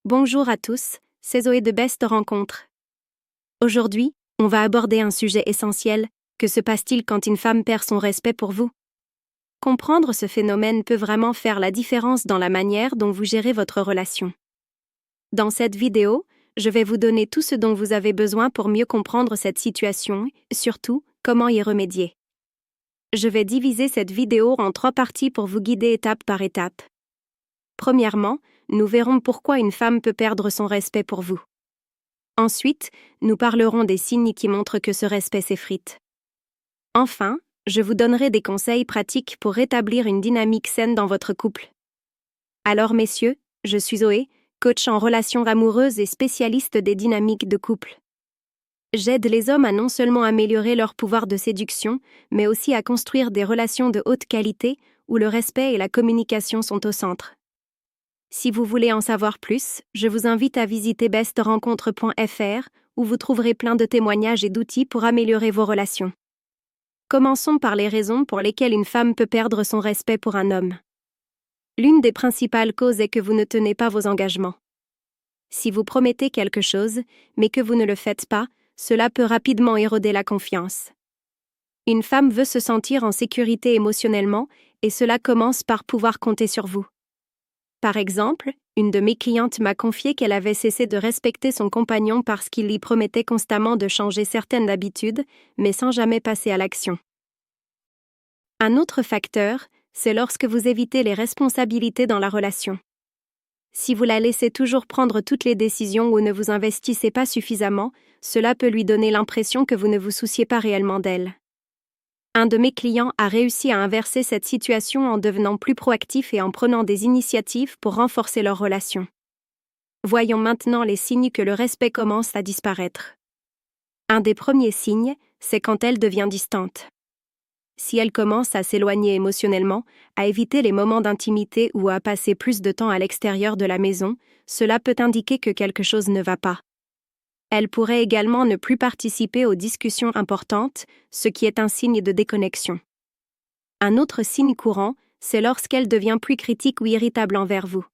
Bonjour à tous, c'est Zoé de Best Rencontre. Aujourd'hui, on va aborder un sujet essentiel. Que se passe-t-il quand une femme perd son respect pour vous? Comprendre ce phénomène peut vraiment faire la différence dans la manière dont vous gérez votre relation. Dans cette vidéo, je vais vous donner tout ce dont vous avez besoin pour mieux comprendre cette situation et, surtout, comment y remédier. Je vais diviser cette vidéo en 3 parties pour vous guider étape par étape. Premièrement, nous verrons pourquoi une femme peut perdre son respect pour vous. Ensuite, nous parlerons des signes qui montrent que ce respect s'effrite. Enfin, je vous donnerai des conseils pratiques pour rétablir une dynamique saine dans votre couple. Alors messieurs, je suis Zoé, coach en relations amoureuses et spécialiste des dynamiques de couple. J'aide les hommes à non seulement améliorer leur pouvoir de séduction, mais aussi à construire des relations de haute qualité où le respect et la communication sont au centre. Si vous voulez en savoir plus, je vous invite à visiter bestrencontre.fr où vous trouverez plein de témoignages et d'outils pour améliorer vos relations. Commençons par les raisons pour lesquelles une femme peut perdre son respect pour un homme. L'une des principales causes est que vous ne tenez pas vos engagements. Si vous promettez quelque chose, mais que vous ne le faites pas, cela peut rapidement éroder la confiance. Une femme veut se sentir en sécurité émotionnellement, et cela commence par pouvoir compter sur vous. Par exemple, une de mes clientes m'a confié qu'elle avait cessé de respecter son compagnon parce qu'il lui promettait constamment de changer certaines habitudes, mais sans jamais passer à l'action. Un autre facteur, c'est lorsque vous évitez les responsabilités dans la relation. Si vous la laissez toujours prendre toutes les décisions ou ne vous investissez pas suffisamment, cela peut lui donner l'impression que vous ne vous souciez pas réellement d'elle. Un de mes clients a réussi à inverser cette situation en devenant plus proactif et en prenant des initiatives pour renforcer leur relation. Voyons maintenant les signes que le respect commence à disparaître. Un des premiers signes, c'est quand elle devient distante. Si elle commence à s'éloigner émotionnellement, à éviter les moments d'intimité ou à passer plus de temps à l'extérieur de la maison, cela peut indiquer que quelque chose ne va pas. Elle pourrait également ne plus participer aux discussions importantes, ce qui est un signe de déconnexion. Un autre signe courant, c'est lorsqu'elle devient plus critique ou irritable envers vous.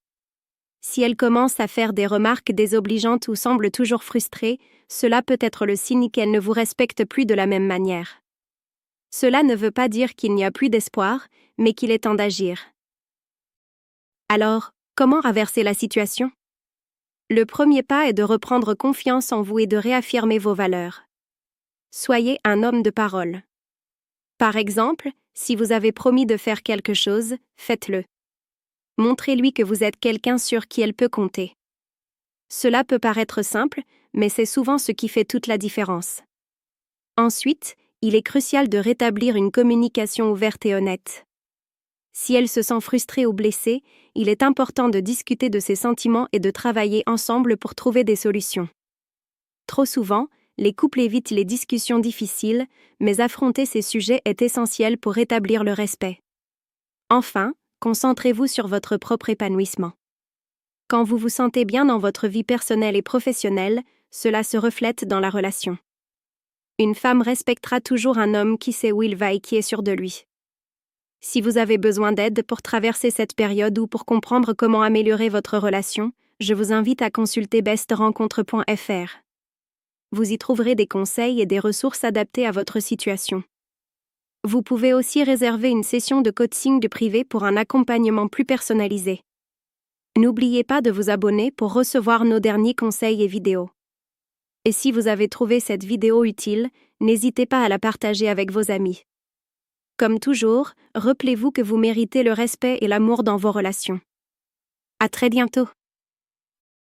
Si elle commence à faire des remarques désobligeantes ou semble toujours frustrée, cela peut être le signe qu'elle ne vous respecte plus de la même manière. Cela ne veut pas dire qu'il n'y a plus d'espoir, mais qu'il est temps d'agir. Alors, comment renverser la situation? Le premier pas est de reprendre confiance en vous et de réaffirmer vos valeurs. Soyez un homme de parole. Par exemple, si vous avez promis de faire quelque chose, faites-le. Montrez-lui que vous êtes quelqu'un sur qui elle peut compter. Cela peut paraître simple, mais c'est souvent ce qui fait toute la différence. Ensuite, il est crucial de rétablir une communication ouverte et honnête. Si elle se sent frustrée ou blessée, il est important de discuter de ses sentiments et de travailler ensemble pour trouver des solutions. Trop souvent, les couples évitent les discussions difficiles, mais affronter ces sujets est essentiel pour rétablir le respect. Enfin, concentrez-vous sur votre propre épanouissement. Quand vous vous sentez bien dans votre vie personnelle et professionnelle, cela se reflète dans la relation. Une femme respectera toujours un homme qui sait où il va et qui est sûr de lui. Si vous avez besoin d'aide pour traverser cette période ou pour comprendre comment améliorer votre relation, je vous invite à consulter bestrencontre.fr. Vous y trouverez des conseils et des ressources adaptées à votre situation. Vous pouvez aussi réserver une session de coaching de privé pour un accompagnement plus personnalisé. N'oubliez pas de vous abonner pour recevoir nos derniers conseils et vidéos. Et si vous avez trouvé cette vidéo utile, n'hésitez pas à la partager avec vos amis. Comme toujours, rappelez-vous que vous méritez le respect et l'amour dans vos relations. À très bientôt.